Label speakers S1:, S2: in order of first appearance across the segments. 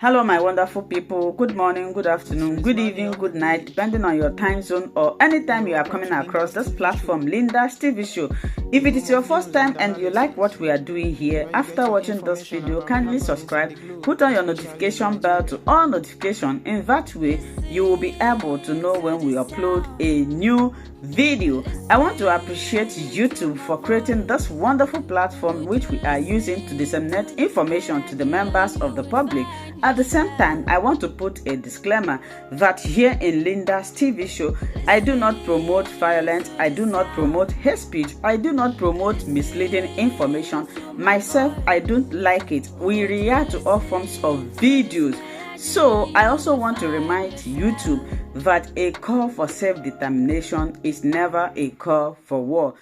S1: Hello, my wonderful people. Good morning, good afternoon, good evening, good night, depending on your time zone or anytime you are coming across this platform, Linda's TV show. If it is your first time and you like what we are doing here, after watching this video, kindly subscribe, put on your notification bell to all notifications. In that way, you will be able to know when we upload a new video. I want to appreciate YouTube for creating this wonderful platform which we are using to disseminate information to the members of the public. At the same time, I want to put a disclaimer that here in Linda's TV show, I do not promote violence, I do not promote hate speech, I do not promote misleading information. Myself, I don't like it. We react to all forms of videos. So I also want to remind YouTube that a call for self-determination is never a call for war.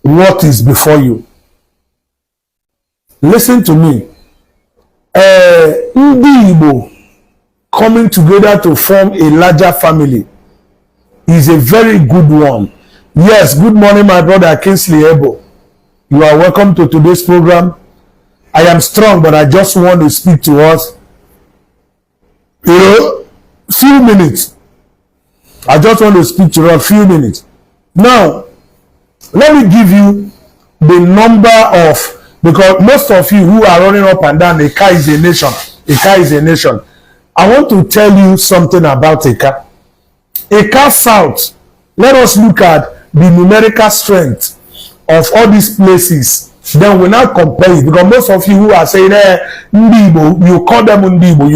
S2: What is before you? Listen to me. Ndị Igbo coming together to form a larger family is a very good one. Yes, good morning, my brother Kingsley Ebo. You are welcome to today's program. I am strong, but I just want to speak to us. Few minutes. I just want to speak to you a few minutes. Now, let me give you the number of, because most of you who are running up and down, Eka is a nation. Eka is a nation. I want to tell you something about Eka. Eka South, let us look at the numerical strength of all these places. Then we now compare it, because most of you who are saying, Ndibo, you call them Ndibo,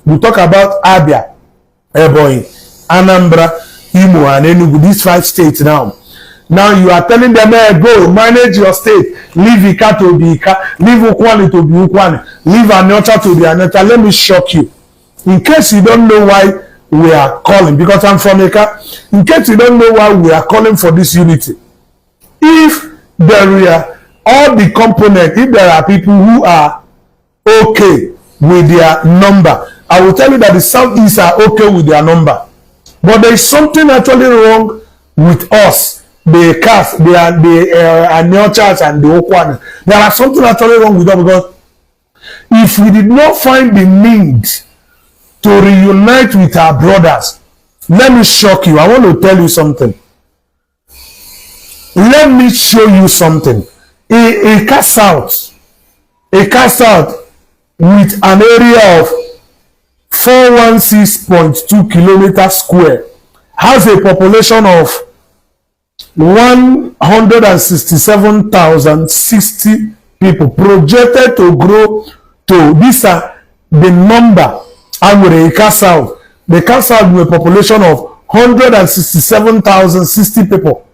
S2: we talk about Abia, Ebonyi, Anambra, Imo, and Enugu, these 5 states now. Now you are telling them, hey, go manage your state, leave Ika to be Ika, leave Ukwani to be Ukwani, leave Anyocha to be Anyocha. Let me shock you. In case you don't know why we are calling, because I'm from Ika, in case you don't know why we are calling for this unity, if there are all the components, if there are people who are okay with their number, I will tell you that the Southeast are okay with their number. But there is something actually wrong with us. The cast, the Anyochas and the Okwan. There are something actually wrong with us, because if we did not find the need to reunite with our brothers, let me shock you. I want to tell you something. Let me show you something. A cast out with an area of 416.2 kilometers square has a population of 167,060 people, projected to grow to, these are the number. And with the South, the South with a population of 167,060 people,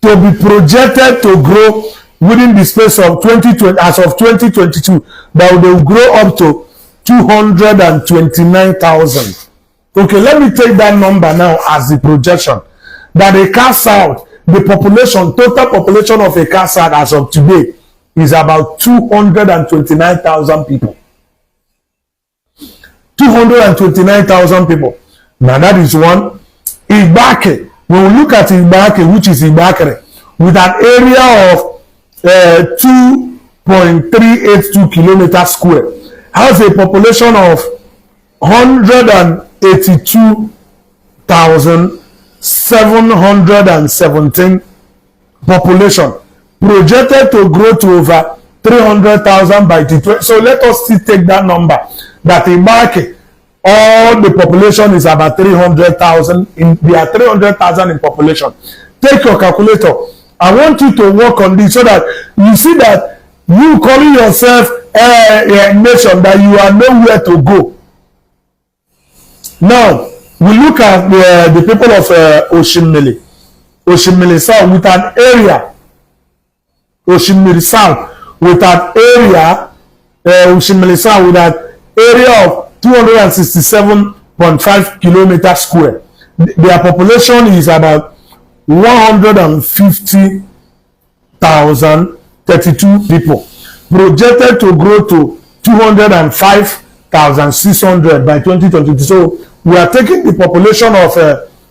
S2: to be projected to grow within the space of 2020, as of 2022, that they will grow up to 229,000. Okay, let me take that number now as the projection. That Eka South, the population, total population of Eka South as of today is about 229,000 people. 229,000 people. Now that is one. Ibake, when we look at Ibake, which is Ibakere, with an area of 2.382 kilometers square, has a population of 182,717 population, projected to grow to over 300,000 by 2020. So let us still take that number, that in Ibake, all the population is about 300,000. There are 300,000 in population. Take your calculator. I want you to work on this so that you see that you calling yourself a nation, that you are nowhere to go. Now, we look at the people of Oshimili South with an area, Oshimili South with an area, Oshimili South with an area of 267.5 kilometers square. Their population is about 150,032 people, projected to grow to 205,600 by 2022. So we are taking the population of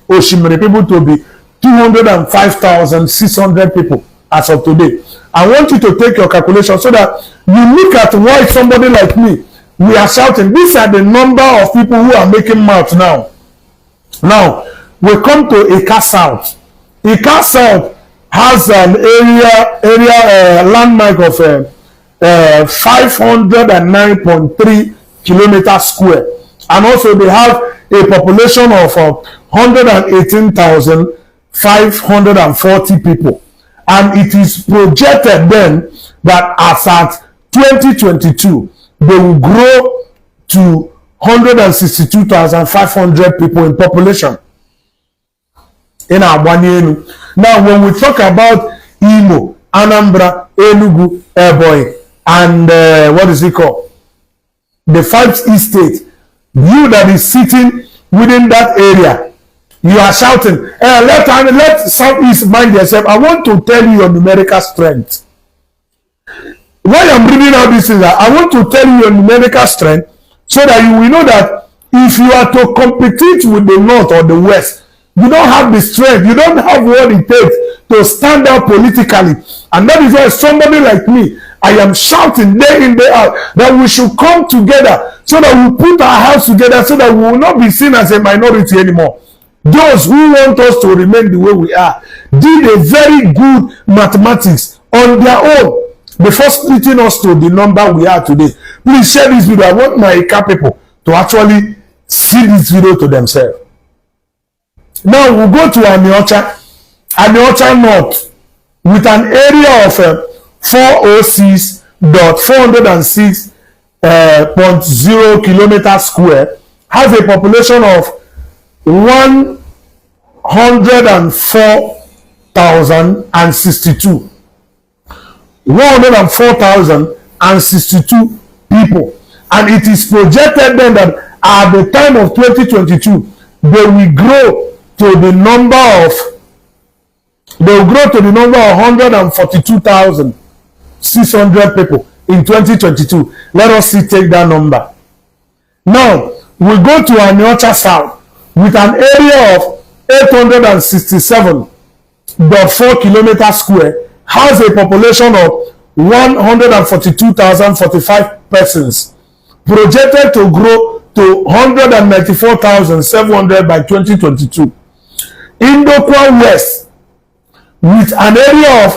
S2: Oshimiri people to be 205,600 people as of today. I want you to take your calculation so that you look at why somebody like me, we are shouting. These are the number of people who are making mouth now. Now, we come to Ika South. Ika South has an area landmark of 509.3 kilometers square, and also they have a population of 118,540 people, and it is projected then that as at 2022 they will grow to 162,500 people in population in Abanienu. Now, when we talk about Imo, Anambra, Enugu, Ebonyi, and what is it called? The 5 East states, you that is sitting within that area, you are shouting, let Southeast mind yourself. I want to tell you your numerical strength. Why I'm reading out this is that I want to tell you your numerical strength so that you will know that if you are to compete with the North or the West, you don't have the strength, you don't have what it takes to stand out politically. And that is why somebody like me, I am shouting day in, day out that we should come together so that we put our house together so that we will not be seen as a minority anymore. Those who want us to remain the way we are did a very good mathematics on their own before splitting us to the number we are today. Please share this video. I want my Ika people to actually see this video to themselves. Now we'll go to Aniocha North with an area of 406.406.0 kilometers square, has a population of 104,062. 104,062 people, and it is projected then that at the time of 2022 they will grow to the number of 142,600 people in 2022. Let us see, take that number. Now we go to Aniocha South with an area of 867.4 kilometers square, has a population of 142,045 persons, projected to grow to 194,700 by 2022. Indokwa West with an area of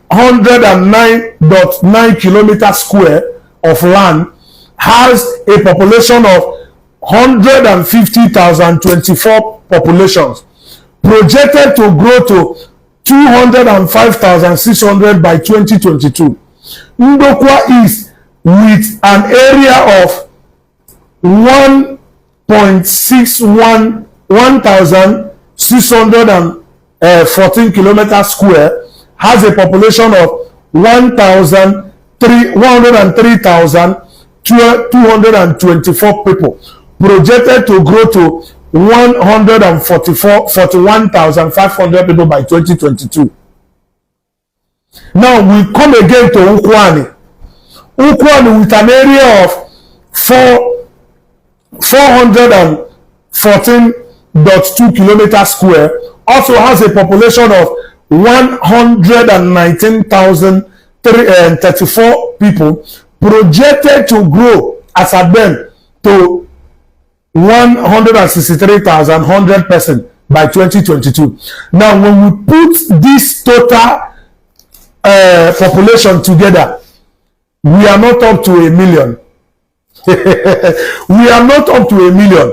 S2: 809.9 kilometers square of land, has a population of 150,024 populations, projected to grow to 205,600 by 2022. Ndokwa East with an area of 1,614 kilometers square, has a population of 103,224 people, projected to grow to 141,500 people by 2022. Now we come again to Ukwani with an area of 414.2 kilometers square, also has a population of 119,034 people, projected to grow as at then to 163,100 persons by 2022. Now when we put this total population together, we are not up to 1 million. We are not up to 1 million.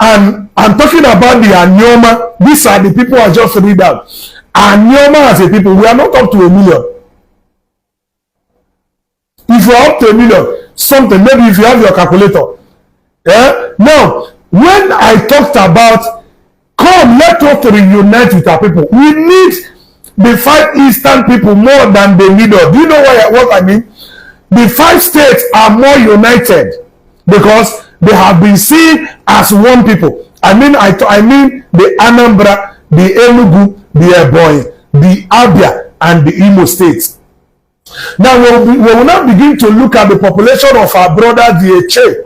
S2: And I'm talking about the Anyoma. These are the people I just read out. Anyoma as a people, we are not up to 1 million. If you are up to 1 million, something, maybe if you have your calculator. Now, when I talked about, come, let us reunite with our people. We need the 5 Eastern people more than they need us. Do you know what I mean? The 5 states are more united because they have been seen as one people. I mean the Anambra, the Enugu, the Ebonyi, the Abia, and the Imo states. Now we will now begin to look at the population of our brother DHA,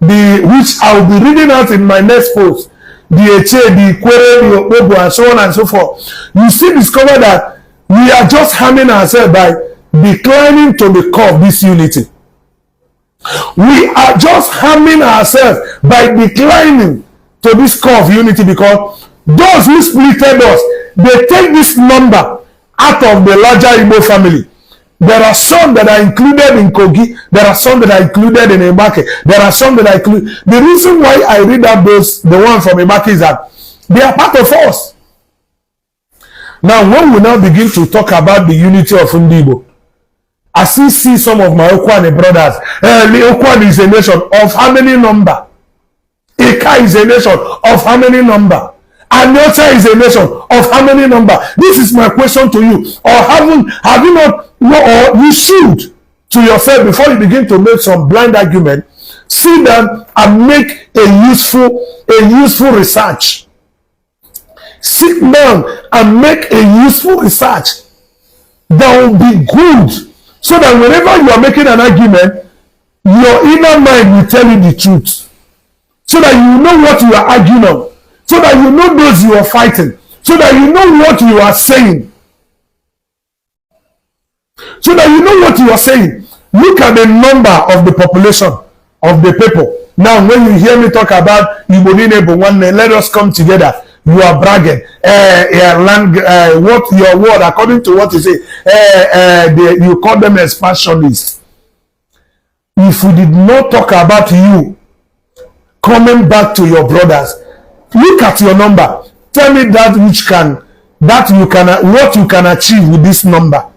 S2: which I will be reading out in my next post. DHA, the Ikwere, the Okpobo, and so on and so forth. You still discover that We are just harming ourselves by declining to the core of this unity. We are just harming ourselves by declining to this core of unity, because those who splitted us, they take this number out of the larger Igbo family. There are some that are included in Kogi. There are some that are included in Ibake. There are some that are included. The reason why I read out the one from Ibake is that they are part of us. Now, when we now begin to talk about the unity of Ndibo, I still see some of my Okwane brothers. Okwane is a nation of how many number? Ika is a nation of how many number? Anyota is a nation of how many number? This is my question to you. Or have you not, or you should to yourself before you begin to make some blind argument, sit down and make a useful research. Sit down and make a useful research that will be good, so that whenever you are making an argument, your inner mind will tell you the truth, so that you know what you are arguing on, so that you know those you are fighting, so that you know what you are saying, so that you know what you are saying. Look at the number of the population of the people. Now, when you hear me talk about let us come together, you are bragging. What your word, according to what you say, you call them expansionists. If we did not talk about you coming back to your brothers, look at your number. Tell me what you can achieve with this number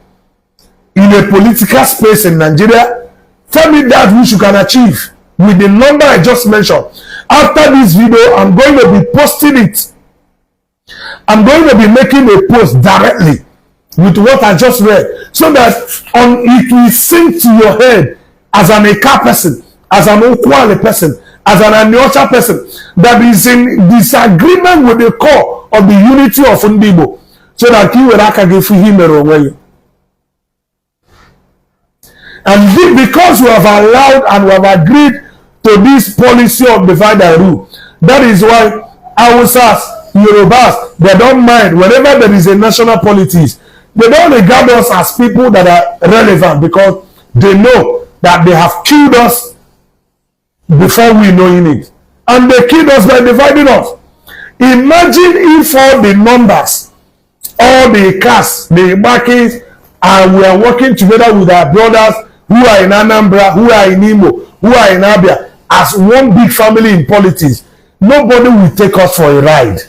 S2: in a political space in Nigeria. Tell me that which you can achieve with the number I just mentioned. After this video, I'm going to be posting it. I'm going to be making a post directly with what I just read, so that it will sink to your head as an Eka person, as an Okwale person, as an Anyocha person, that is in disagreement with the core of the unity of Ndibo, so that you will give him a way. And because we have allowed and we have agreed to this policy of divide and rule, that is why Hausas, Yorubas, they don't mind whenever there is a national politics. They don't regard us as people that are relevant, because they know that they have killed us before we knowing it. And they killed us by dividing us. Imagine if all the numbers, all the castes, the Ibakis, and we are working together with our brothers who are in Anambra, who are in Imo, who are in Abia, as one big family in politics. Nobody will take us for a ride.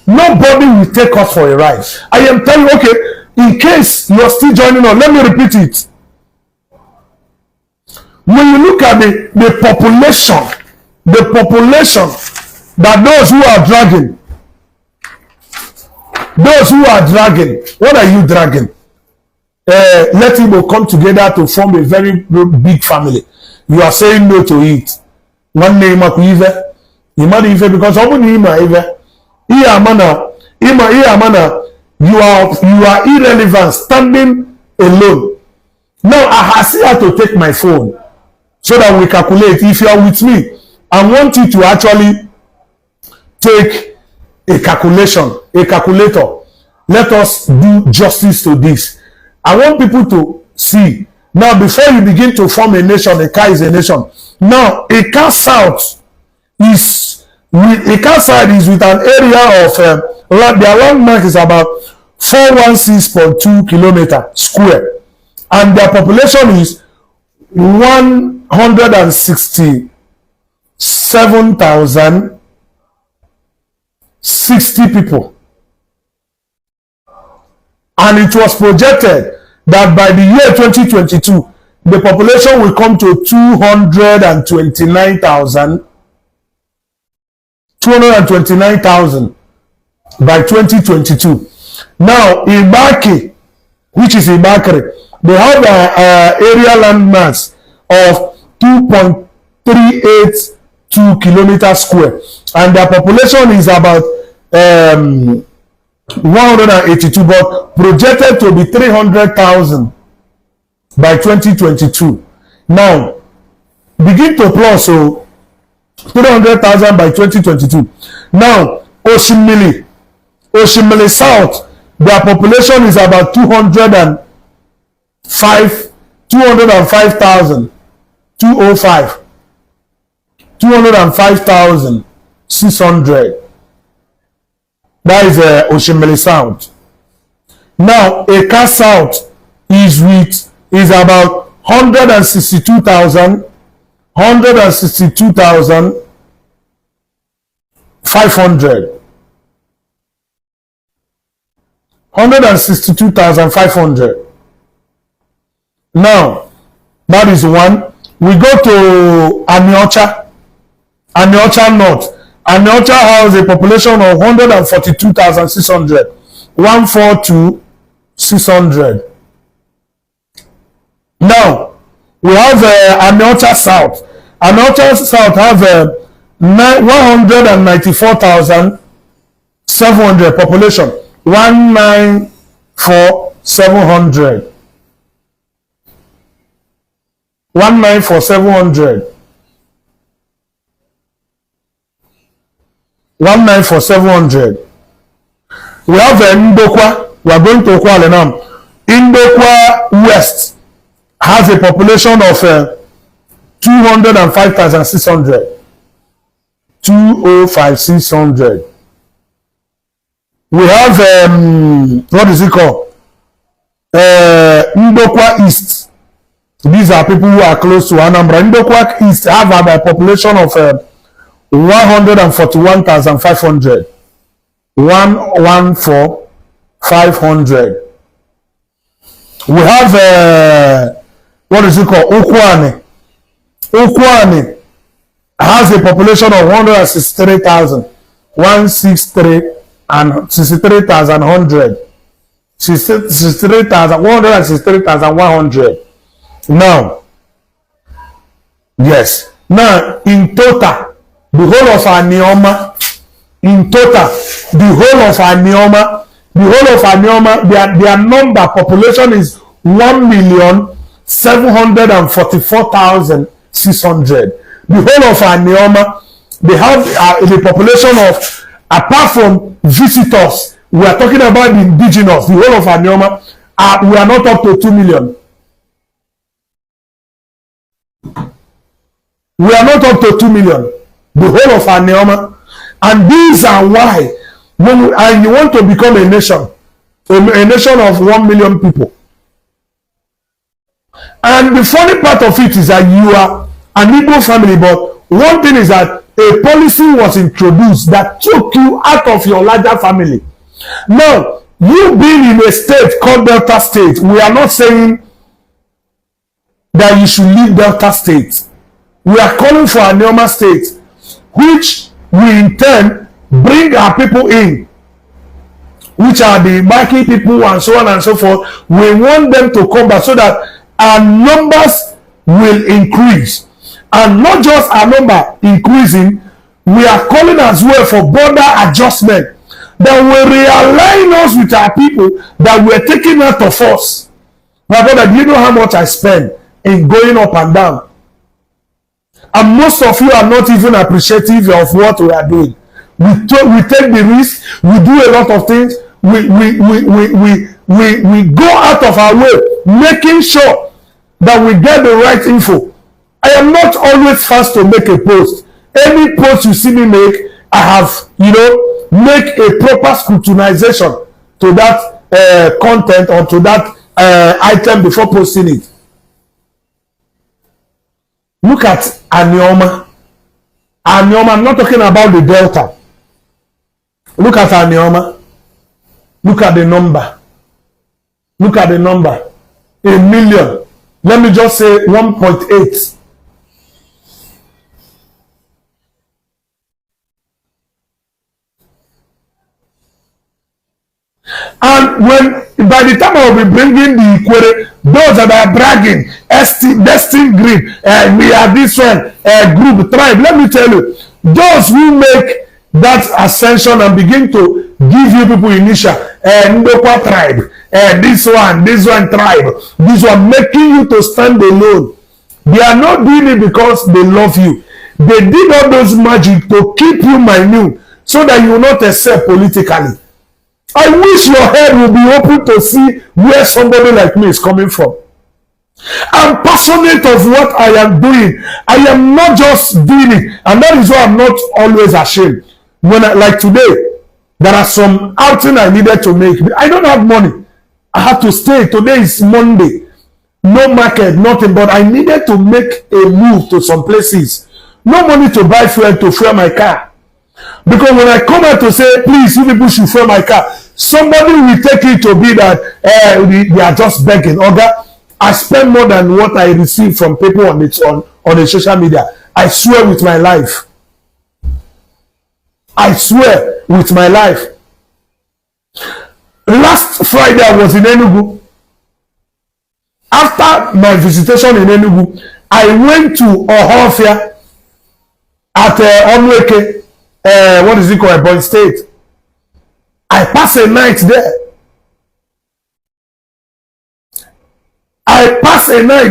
S2: Nobody will take us for a ride. I am telling you, okay, in case you are still joining us, let me repeat it. When you look at the population that those who are dragging, what are you dragging? Let people come together to form a very big family. You are saying no to it. One name of Eva, because you are irrelevant, standing alone. Now I have to take my phone so that we calculate. If you are with me, I want you to actually take a calculator. Let us do justice to this. I want people to see. Now, before you begin to form a nation, Eka is a nation. Now, Eka South is with an area of their land mark is about 416.2 kilometers square, and their population is 167,060 people. And it was projected that by the year 2022, the population will come to 229,000 by 2022. Now, Ibaki, which is Ibakre, they have an area land mass of 2.382 kilometers square, and their population is about 182, but projected to be 300,000 by 2022. Now, begin to plus, so 300,000 by 2022. Now, Oshimili South, Their population is about 205,000. 205,600. That is Oshimele South. Now, Eka South is about 162,500. 162,500. Now, that is one. We go to Aniocha North. Aniocha has a population of 142,600. 142,600. Now, we have Aniocha South. Aniocha South has 194,700 population. 194,700. 194,700. 194,700. We have Ndokwa. We are going to Kwale now. Ndokwa West has a population of 205,600. 205,600. We have what is it called? Ndokwa East. These are people who are close to Anambra. Ndokwa East have a population of 141,500. 114,500. We have what is it called? Ukwane. Ukwane has a population of 163,000. 163 and 63,100. 163,100. Now, yes. Now, in total, the whole of Anioma, their number population is 1,744,600. The whole of Anioma, they have the population of, apart from visitors, we are talking about the indigenous, the whole of Anioma, we are not up to 2 million. We are not up to 2 million. The whole of Anioma. And these are why, and you want to become a nation of 1 million people. And the funny part of it is that you are an Igbo family, but one thing is that a policy was introduced that took you out of your larger family. Now, you being in a state called Delta State, we are not saying that you should leave Delta State. We are calling for Anioma State, which we in turn bring our people in, which are the Baki people and so on and so forth. We want them to come back so that our numbers will increase. And not just our number increasing, we are calling as well for border adjustment that will realign us with our people that were taken out of us. My brother, do you know how much I spend in going up and down? And most of you are not even appreciative of what we are doing. We take the risk, we do a lot of things, we go out of our way, making sure that we get the right info. I am not always fast to make a post. Any post you see me make, I have, make a proper scrutinization to that content or to that item before posting it. Look at Anioma. Anioma, I'm not talking about the Delta. Look at Anioma. Look at the number. Look at the number. 1 million. Let me just say 1.8. And by the time I will be bringing the equity, those that are bragging, destined group, we are this one, group, tribe. Let me tell you, those who make that ascension and begin to give you people initial, Ndokwa tribe, this one tribe, this one making you to stand alone. They are not doing it because they love you. They did all those magic to keep you minute so that you will not accept politically. I wish your head will be open to see where somebody like me is coming from. I'm passionate of what I am doing. I am not just doing it, and that is why I'm not always ashamed. When like today, there are some outing I needed to make. I don't have money. I had to stay. Today is Monday. No market, nothing. But I needed to make a move to some places. No money to buy fuel to fuel my car. Because when I come out to say, please, you people should fuel my car, somebody will take it to be that they are just begging. Oga, I spend more than what I receive from people on the social media. I swear with my life. I swear with my life. Last Friday I was in Enugu. After my visitation in Enugu, I went to Ohofia at Onweke, what is it called, Ebonyi State. I passed a night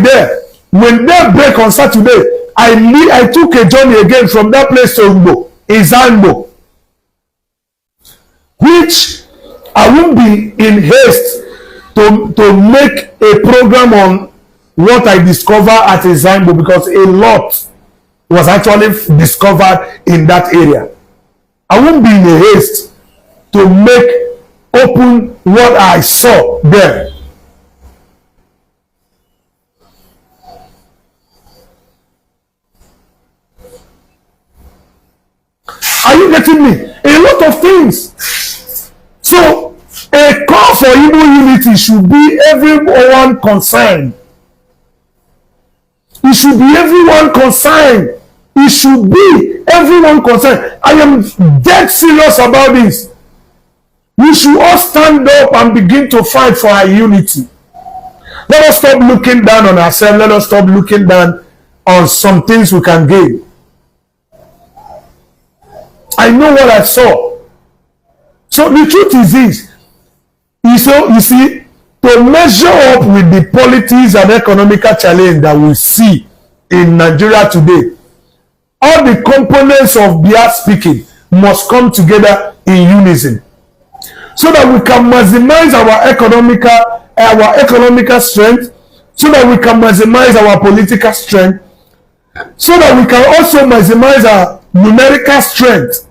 S2: there. When they break on Saturday, I took a journey again from that place to Ugbo, Izangbo, which I won't be in haste to make a program on what I discovered at Izangbo, because a lot was actually discovered in that area. I won't be in a haste to make open what I saw there. Are you getting me? A lot of things. So, a call for Igbo unity should be everyone concerned. It should be everyone concerned. It should be everyone concerned. I am dead serious about this. We should all stand up and begin to fight for our unity. Let us stop looking down on ourselves. Let us stop looking down on some things we can gain. I know what I saw. So the truth is this. You see, to measure up with the politics and economical challenge that we see in Nigeria today, all the components of Biafra speaking must come together in unison, so that we can maximize our economical strength, so that we can maximize our political strength, so that we can also maximize our numerical strength.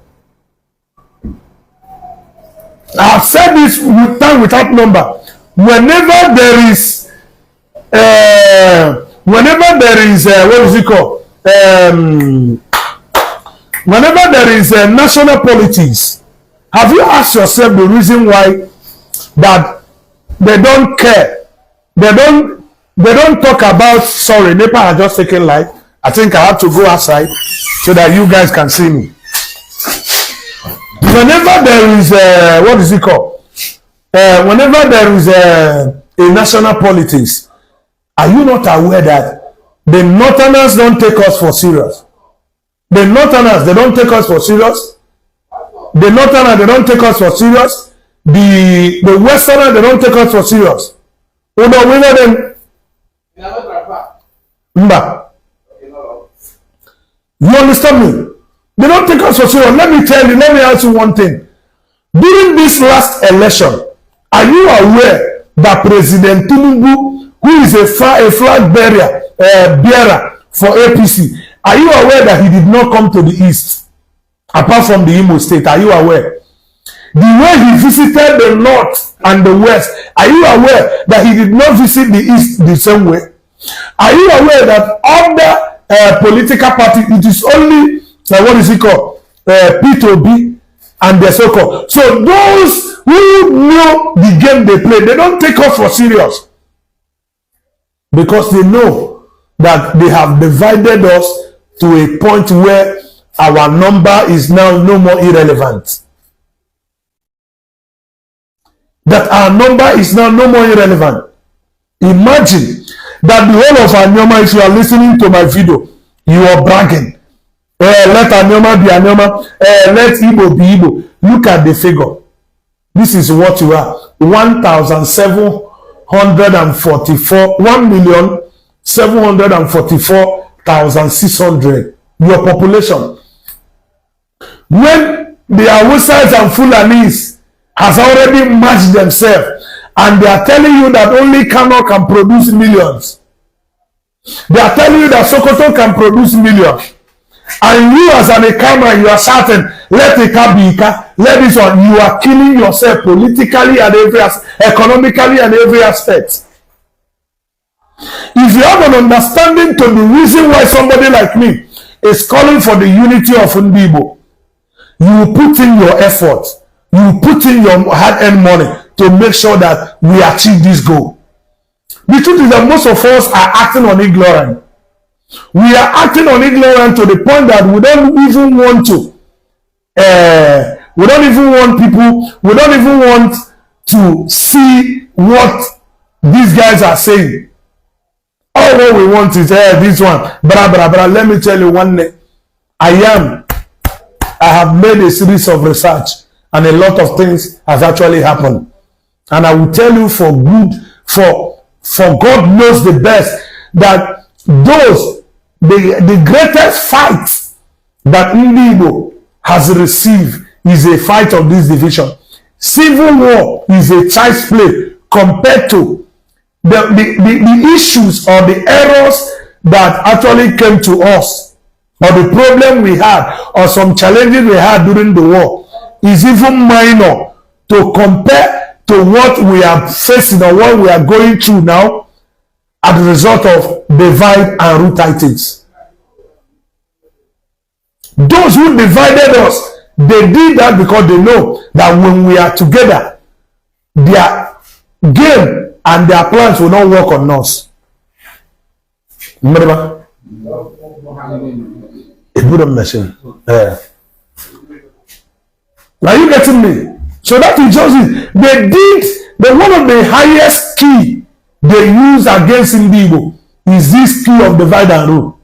S2: I have said this with time without number. Whenever there is what is it called? Whenever there is national politics, have you asked yourself the reason why that they don't care? They don't talk about, sorry, NEPA are just taking light. I think I have to go outside so that you guys can see me. Whenever there is what is it called? Whenever there is a national politics, are you not aware that the Northerners don't take us for serious? The Northerners, they don't take us for serious. The Northerners, they don't take us for serious. The Westerners, they don't take us for serious. You know, we know them. You understand me? They don't take us for serious. Let me ask you one thing. During this last election, are you aware that President Tinubu, who is a flag bearer for APC, are you aware that he did not come to the East, apart from the Imo State? Are you aware? The way he visited the North and the West, are you aware that he did not visit the East the same way? Are you aware that under political party, it is only what is it called? P2B and the so-called. So those who know the game they play, they don't take us for serious, because they know that they have divided us to a point where our number is now no more irrelevant. That our number is now no more irrelevant. Imagine that the whole of Anyoma, if you are listening to my video, you are bragging. Let Anyoma be Anyoma. Let Igbo be Igbo. Look at the figure. This is what you are. 1,744,600. Your population. When the Hausas and Fulanis has already matched themselves, and they are telling you that only Kano can produce millions. They are telling you that Sokoto can produce millions. And you as an Ekama, you are certain, let Eka be Eka, let this one, you are killing yourself politically and economically and every aspect. If you have an understanding to the reason why somebody like me is calling for the unity of Ndibo, you will put in your effort, you will put in your hard-earned money to make sure that we achieve this goal. The truth is that most of us are acting on ignorance. We are acting on ignorance to the point that we don't even want to. We don't even want people. We don't even want to see what these guys are saying. All what we want is this one. Bra bra bra. Let me tell you one thing. I have made a series of research, and a lot of things has actually happened. And I will tell you for good, for God knows the best, that the greatest fight that Ndibo has received is a fight of this division. Civil war is a child's play compared to the issues or the errors that actually came to us, or the problem we had, or some challenges we had during the war, is even minor to compare to what we are facing or what we are going through now as a result of divide and root titans. Those who divided us, they did that because they know that when we are together, their game and their plans will not work on us. Remember? A good machine. Are you getting me? So that is just it. They did one of the highest key they use against Ndibo is this key of divide and rule.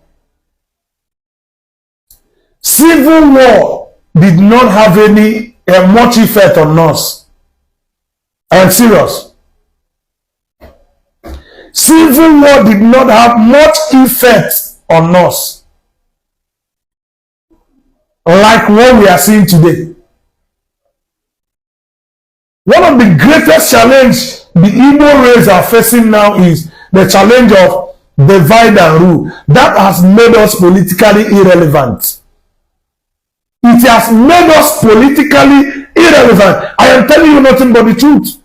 S2: Civil war did not have any much effect on us. I am serious. Civil war did not have much effect on us like what we are seeing today. One of the greatest challenges the Igbo race are facing now is the challenge of divide and rule. That has made us politically irrelevant. It has made us politically irrelevant. I am telling you nothing but the truth.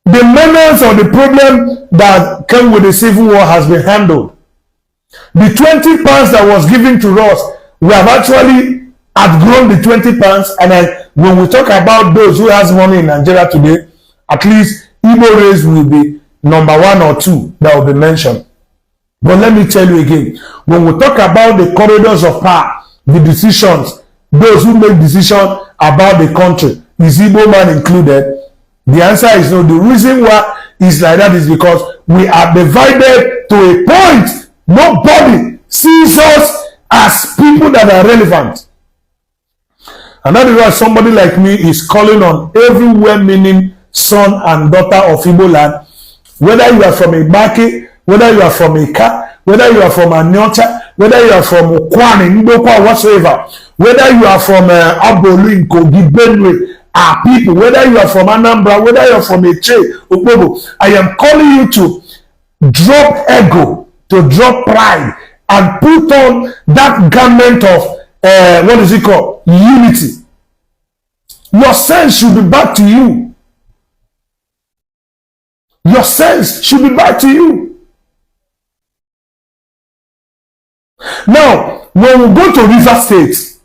S2: The menace or the problem that came with the civil war has been handled. The 20 pounds that was given to us, we have actually outgrown the 20 pounds, and when we talk about those who has money in Nigeria today, at least Igbo race will be number 1 or 2 that will be mentioned. But let me tell you again, when we talk about the corridors of power, the decisions, those who make decisions about the country, is Igbo man included? The answer is no. The reason why it's like that is because we are divided to a point. Nobody sees us as people that are relevant. And that is why somebody like me is calling on every well-meaning son and daughter of Igbo land, whether you are from Ibaki, whether you are from Ika, whether you are from Anyocha, whether you are from Kwani, Ndokwa, whatsoever, whether you are from Abolu, Kogi, Benue, our people, whether you are from Anambra, whether you are from Eche, Opobo, I am calling you to drop ego, to drop pride, and put on that garment of what is it called? Unity. Your sense should be back to you. Your sense should be back to you. Now, when we go to River State,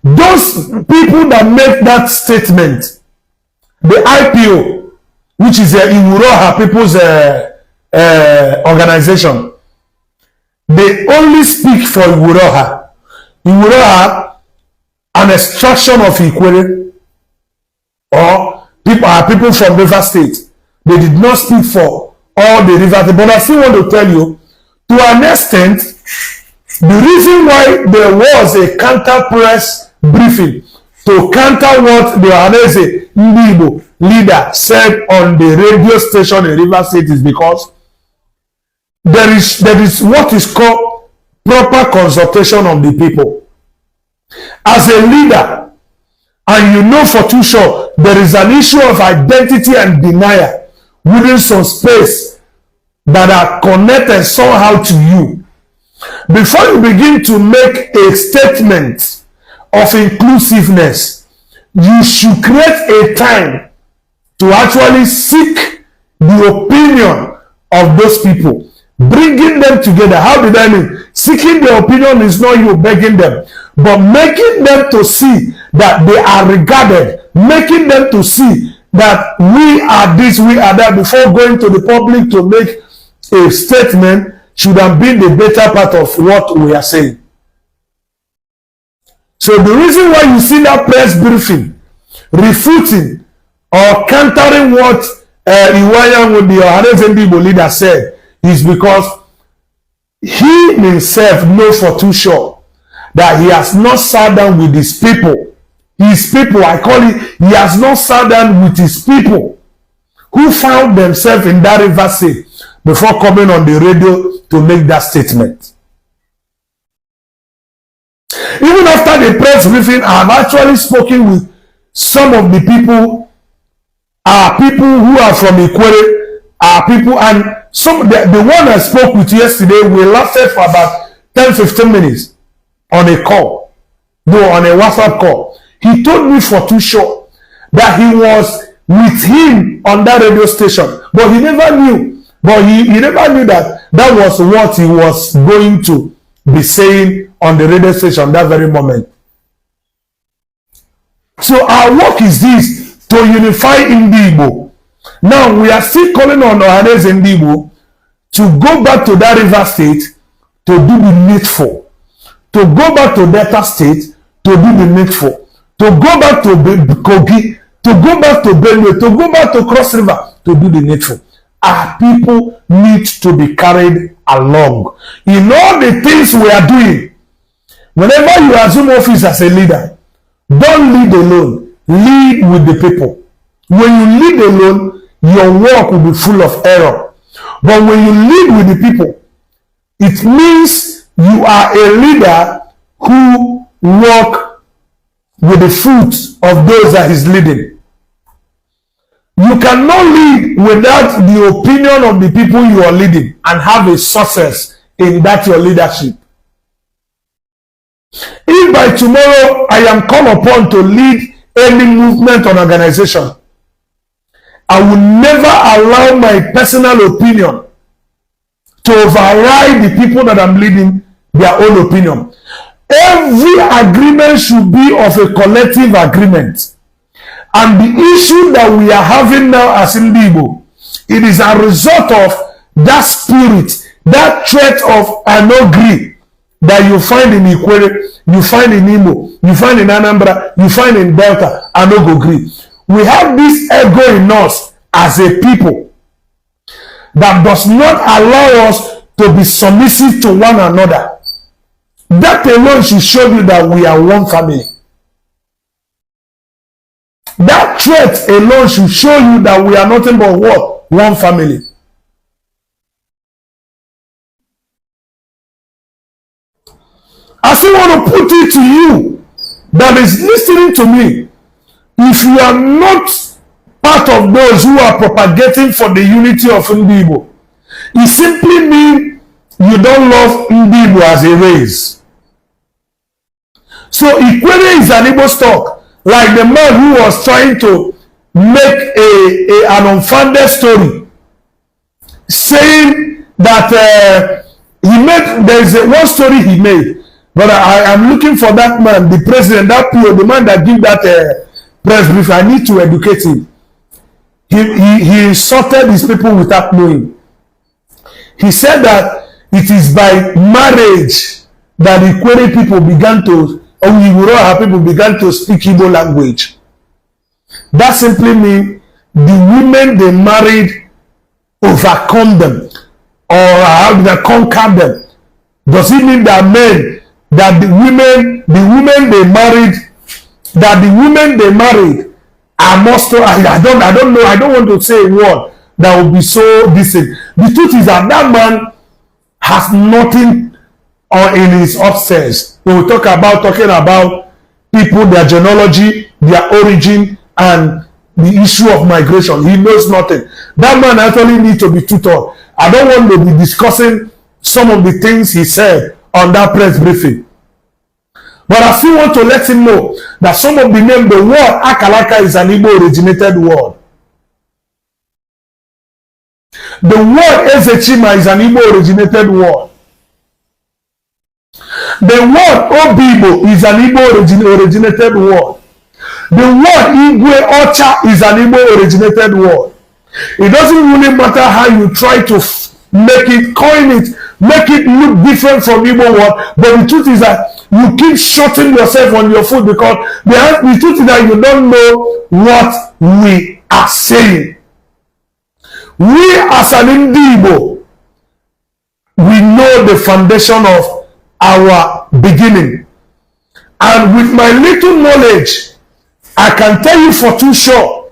S2: those people that make that statement, the IPO, which is Iwuroha People's organization, they only speak for Iwuroha. Iwuroha, an extraction of Ikwere, or people from River State. They did not speak for all the River. But I still want to tell you, to an extent, the reason why there was a counter press briefing to counter what the Ohaneze Ndibo leader said on the radio station in River State is because there is what is called proper consultation of the people. As a leader, and you know for too sure there is an issue of identity and denial within some space that are connected somehow to you, before you begin to make a statement of inclusiveness, you should create a time to actually seek the opinion of those people, bringing them together. How did I mean? Seeking the opinion is not you begging them, but making them to see that they are regarded, making them to see that we are this, we are that, before going to the public to make a statement should have been the better part of what we are saying. So the reason why you see that press briefing refuting or countering what Iwaya with the Ohanezendibo leader said is because he himself knows for too sure that he has not sat down with his people. His people, I call it, he has not sat down with his people who found themselves in that river sea before coming on the radio to make that statement. Even after the press briefing, I have actually spoken with some of the people, people who are from Ikwere, people, and some the one I spoke with yesterday, we lasted for about 10-15 minutes on a call, no, on a WhatsApp call. He told me for too sure that he was with him on that radio station, but he never knew. But he never knew that that was what he was going to be saying on the radio station that very moment. So our work is this, to unify Igbo. Now we are still calling on Ohanezendibo to go back to that river state to do the needful, to go back to Delta state to do the needful, to go back to Kogi, to go back to Benue, to go back to Cross River to do the needful. Our people need to be carried along in all the things we are doing. Whenever you assume office as a leader, don't lead alone. Lead with the people. When you lead alone, your work will be full of error. But when you lead with the people, it means you are a leader who work with the fruits of those that is leading. You cannot lead without the opinion of the people you are leading and have a success in that your leadership. If by tomorrow I am called upon to lead any movement or organization, I will never allow my personal opinion to override the people that I'm leading their own opinion. Every agreement should be of a collective agreement. And the issue that we are having now as Igbo, it is a result of that spirit, that threat of an agree that you find in Ikwere, you find in Imo, you find in Anambra, you find in Delta, and no agree. We have this ego in us as a people that does not allow us to be submissive to one another. That alone should show you that we are one family. That threat alone should show you that we are nothing but what? One family. I still want to put it to you that is listening to me. If you are not part of those who are propagating for the unity of Igbo, it simply means you don't love Igbo as a race. So Ikwere is an Igbo stock. Like the man who was trying to make an unfounded story, saying that there's one story he made, but I am looking for that man, the president, that PO, the man that gave that press brief. I need to educate him. He insulted his people without knowing. He said that it is by marriage that the Ikwere people began to, people began to speak Igbo language. That simply means the women they married overcome them, or how did they conquer them? Does it mean that men, that the women they married are most? I don't know. I don't want to say a word that will be so decent. The truth is that that man has nothing in his upstairs. We will talking about people, their genealogy, their origin and the issue of migration. He knows nothing. That man actually needs to be tutored. I don't want to be discussing some of the things he said on that press briefing. But I still want to let him know that some of the name, the word Akalaka is an Igbo originated word. The word Ezechima is an Igbo originated word. The word Obibo is an Igbo originated word. The word Igwe Ocha is an Igbo originated word. It doesn't really matter how you try to make it, coin it, make it look different from Igbo word, but the truth is that you keep shutting yourself on your foot because the truth is that you don't know what we are saying. We as an Igbo, we know the foundation of our beginning. And with my little knowledge, I can tell you for too sure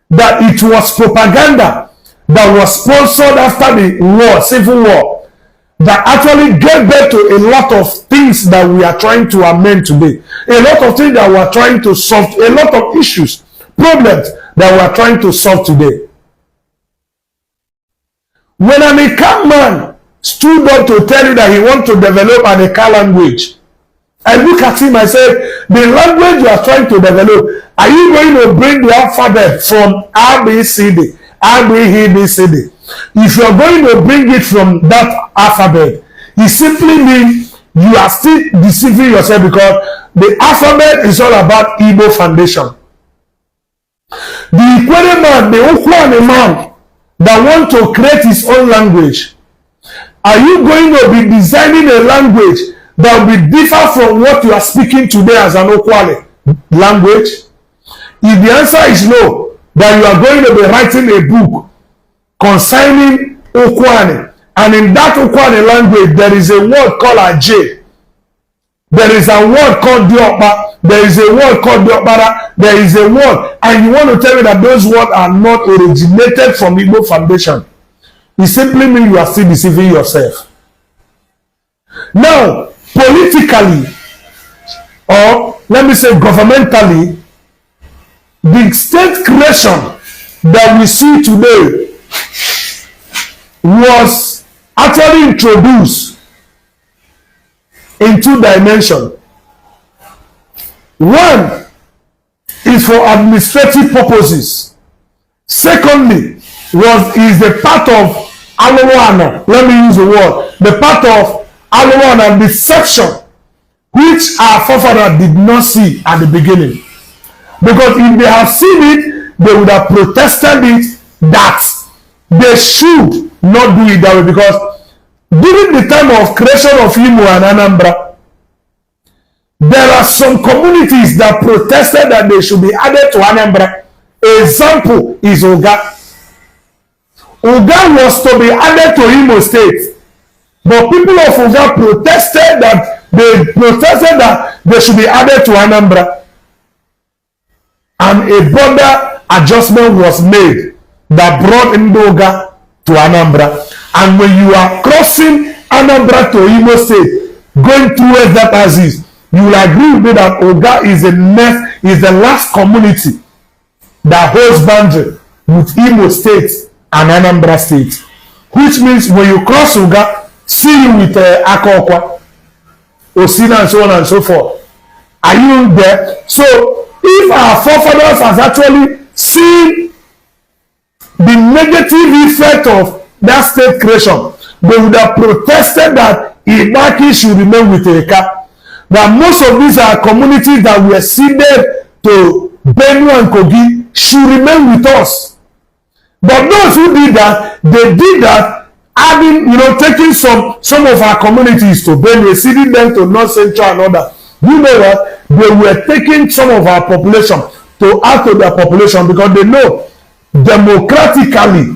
S2: that it was propaganda that was sponsored after the war, civil war, that actually gave birth to a lot of things that we are trying to amend today. A lot of things that we are trying to solve, a lot of issues, problems that we are trying to solve today. When an Eka man stood up to tell you that he wants to develop an Eka language, I look at him, I said, the language you are trying to develop, are you going to bring the alphabet from A, B, C, D, A, B, B, C, D? If you are going to bring it from that alphabet, it simply means you are still deceiving yourself because the alphabet is all about Igbo foundation. The Ikwere man, the Ukwane man that want to create his own language, are you going to be designing a language that will be different from what you are speaking today as an Okwale language? If the answer is no, that you are going to be writing a book concerning Okwane, and in that Okwane language there is a word called Ajay, there is a word called Diokpa, there is a word called Diokpara, there is a word, and you want to tell me that those words are not originated from Igbo foundation, it simply means you are still deceiving yourself. Now, politically, or let me say governmentally, the state creation that we see today was actually introduced in two dimensions. One is for administrative purposes. Secondly, is the part of Alawana, let me use the word, the part of Alawana deception, which our forefathers did not see at the beginning. Because if they have seen it, they would have protested it that they should not do it that way. Because during the time of creation of Imo and Anambra, there are some communities that protested that they should be added to Anambra. Example is Oga. Oga was to be added to Imo State. But people of Oga protested that they should be added to Anambra. And a border adjustment was made that brought Oga to Anambra. And when you are crossing Anambra to Imo State, going towards that axis, you will agree with me that Oga is the last community that holds boundary with Imo State and Anambra State. Which means when you cross Oga, see you with Akokwa, Osina, and so on and so forth. Are you there? So, if our forefathers has actually seen the negative effect of that state creation, they would have protested that Ibaki should remain with Eka. That most of these are communities that were ceded to Benue and Kogi should remain with us. But those who did that, they did that adding, taking some of our communities to Benue, ceding them to North Central and other. You know what? They were taking some of our population to add to their population because they know democratically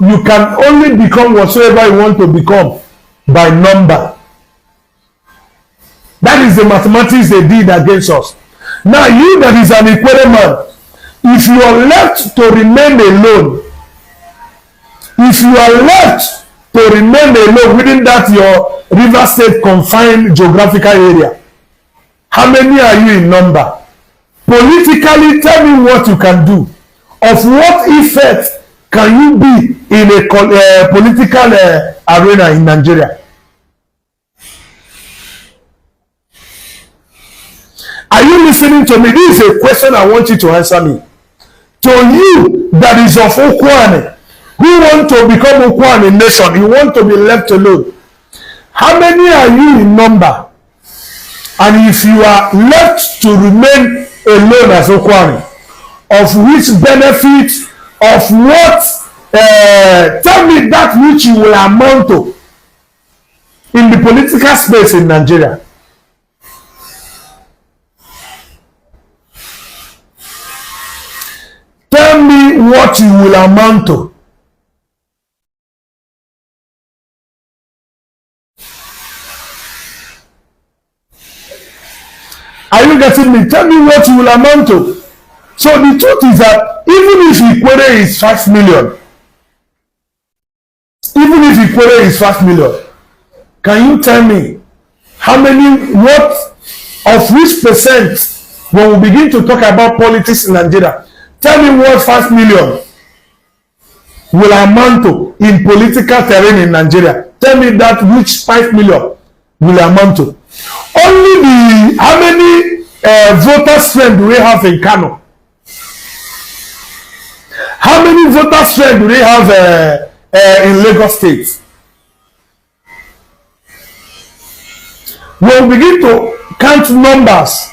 S2: you can only become whatsoever you want to become by number. That is the mathematics they did against us. Now you that is an Ikwere man, if you are left to remain alone, within that your River State confined geographical area, how many are you in number? Politically, tell me what you can do. Of what effect can you be in a political arena in Nigeria? Are you listening to me? This is a question I want you to answer me. To you that is of Okwane, who want to become Okwane nation, you want to be left alone. How many are you in number? And if you are left to remain alone as Okwane, of which benefit, of what, tell me that which you will amount to in the political space in Nigeria. Tell me what you will amount to. Are you getting me? Tell me what you will amount to. So the truth is that even if Ikwere is 5 million, even if Ikwere is 5 million, can you tell me how many, what, of which percent, when we begin to talk about politics in Nigeria, tell me what 5 million will amount to in political terrain in Nigeria. Tell me that which 5 million will amount to. Only the, how many voters strength do we have in Kano? How many voters strength do they have in Lagos State? When we begin to count numbers,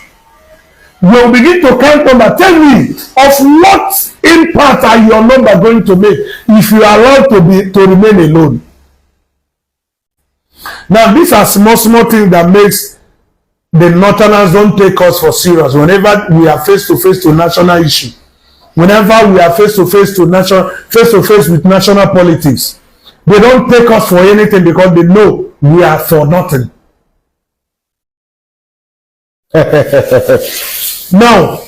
S2: tell me of what impact are your number going to make if you are allowed to remain alone. Now these are small things that makes the Northerners don't take us for serious whenever we are face to face to national issue. Whenever we are face to face with national politics, they don't take us for anything because they know we are for nothing. Now,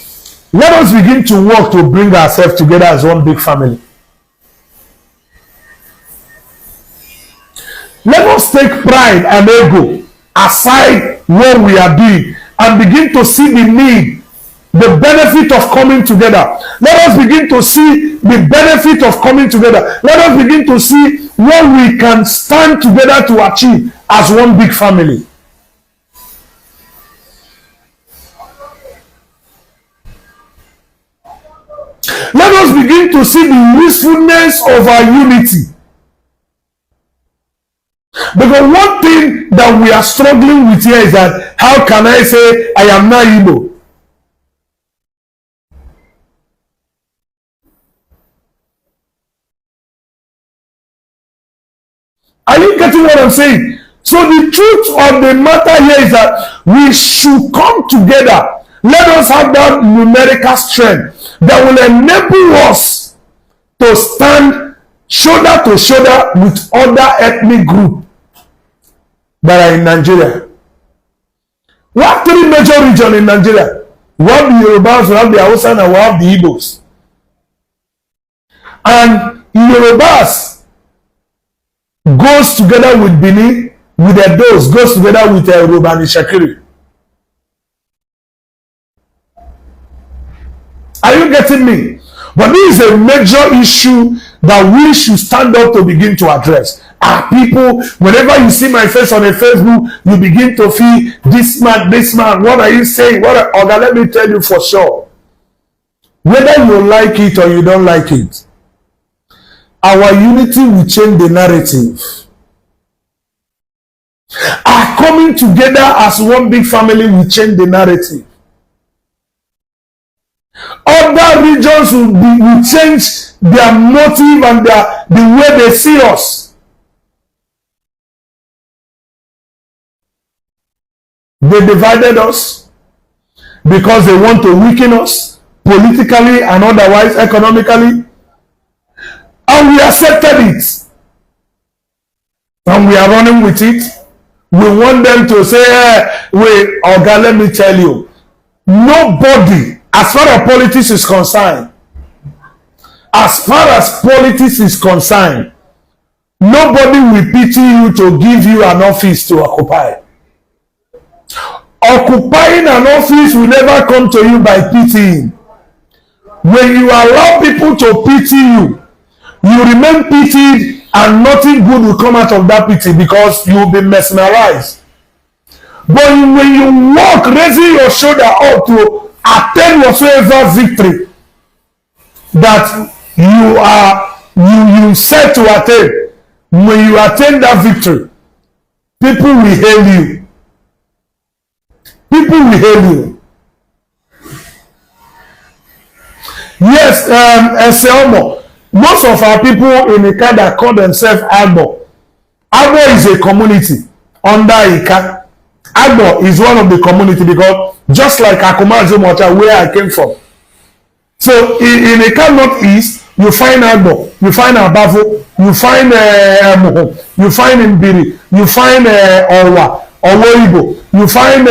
S2: let us begin to work to bring ourselves together as one big family. Let us take pride and ego aside what we are doing and begin to see the need, the benefit of coming together. Let us begin to see the benefit of coming together. Let us begin to see what we can stand together to achieve as one big family. Let us begin to see the usefulness of our unity. Because one thing that we are struggling with here is that how can I say I am not Igbo? Are you getting what I'm saying? So the truth of the matter here is that we should come together. Let us have that numerical strength that will enable us to stand shoulder to shoulder with other ethnic groups that are in Nigeria. We have 3 major regions in Nigeria. We have the Yorubas, we have the Hausa, and we have the Igbos. And Yorubas goes together with Benin, with Edos, goes together with Yoruba and Shakiri. Are you getting me? But this is a major issue that we should stand up to begin to address. Our people, whenever you see my face on a Facebook, you begin to feel this man, what are you saying? Let me tell you for sure. Whether you like it or you don't like it, our unity will change the narrative. Our coming together as one big family will change the narrative. Other regions will change their motive and the way they see us. They divided us because they want to weaken us politically and otherwise, economically. And we accepted it. And we are running with it. We want them to say, wait, Oga, let me tell you, nobody, as far as politics is concerned, nobody will pity you to give you an office to occupy. Occupying an office will never come to you by pitying. When you allow people to pity you, you remain pitied and nothing good will come out of that pity because you will be mesmerized. But when you walk raising your shoulder up to attain whatsoever victory that you set to attain, when you attain that victory, people will hail you. People will hail you. Yes, Eseomo, most of our people in Ika that call themselves Agbo. Agbo is a community under Ika. Agbo is one of the community because just like Akumazo Mocha, where I came from. So in Ika Northeast, you find Agbo, you find Abavo, you find you find Mbiri, you find Owa, Owoibo, you find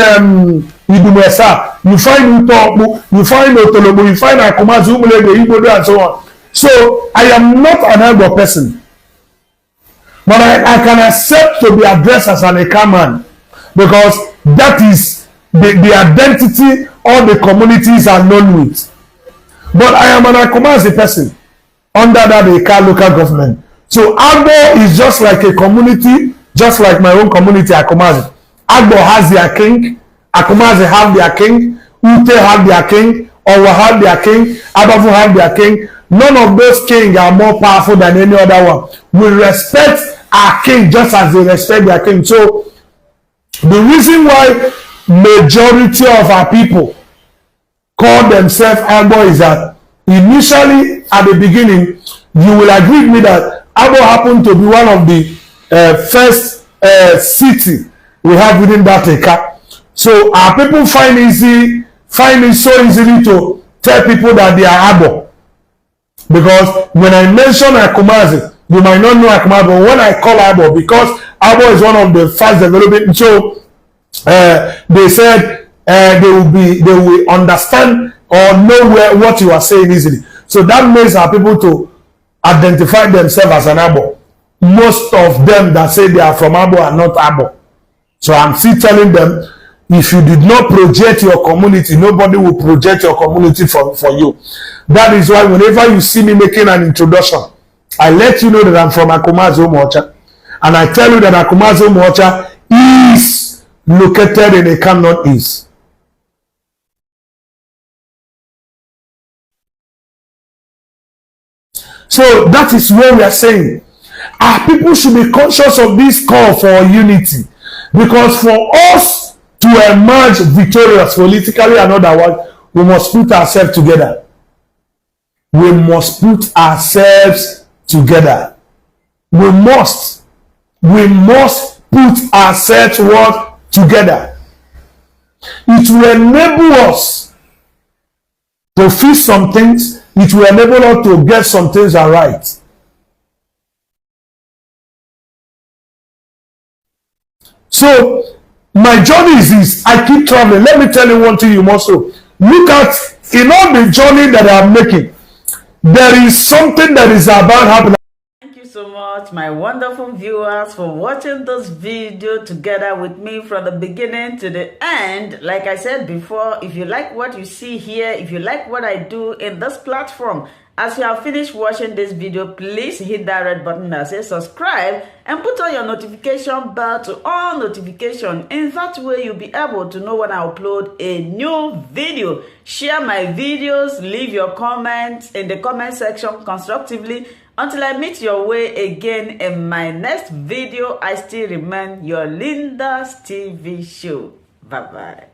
S2: Idumesa, you find Utobu, you find Otolobo, you find Akumazo, Umulebe, Igbodo, and so on. So I am not an Agbo person, but I can accept to be addressed as an Ika man because that is the identity all the communities are known with. But I am an Akumazi person under that Ika local government. So Agbo is just like a community, just like my own community, Akumazi. Agbo has their king, Akumazi have their king, Ute have their king, Owa have their king, Abavu have their king. None of those kings are more powerful than any other one. We respect our king just as they respect their king. So the reason why majority of our people call themselves Agbo is that initially at the beginning, you will agree with me that Agbo happened to be one of the first city we have within that Ika. So our people find it so easily to tell people that they are Agbo. Because when I mention Akumazi, you might not know Akumazi, but when I call Agbo, because Agbo is one of the fast developing, so they said they will understand or know what you are saying easily. So that makes our people to identify themselves as an Agbo. Most of them that say they are from Agbo are not Agbo. So I'm still telling them, if you did not project your community, nobody will project your community for you. That is why whenever you see me making an introduction, I let you know that I'm from Akumazo Mocha. And I tell you that Akumazo Mocha is located in Ika Northeast. So that is what we are saying. Our people should be conscious of this call for unity. Because for us to emerge victorious politically and otherwise, we must put ourselves together. We must put ourselves together. We must put ourselves together. It will enable us to fix some things. It will enable us to get some things right. So my journey is this. I keep traveling. Let me tell you one thing you must know. Look at, in all the journey that I'm making, there is something that is about happening.
S1: Thank you so much, my wonderful viewers, for watching this video together with me from the beginning to the end. Like I said before, if you like what you see here, if you like what I do in this platform, as you have finished watching this video, please hit that red button that says subscribe and put on your notification bell to all notification. In that way, you'll be able to know when I upload a new video. Share my videos, leave your comments in the comment section constructively. Until I meet your way again in my next video, I still remain your Linda's TV show. Bye-bye.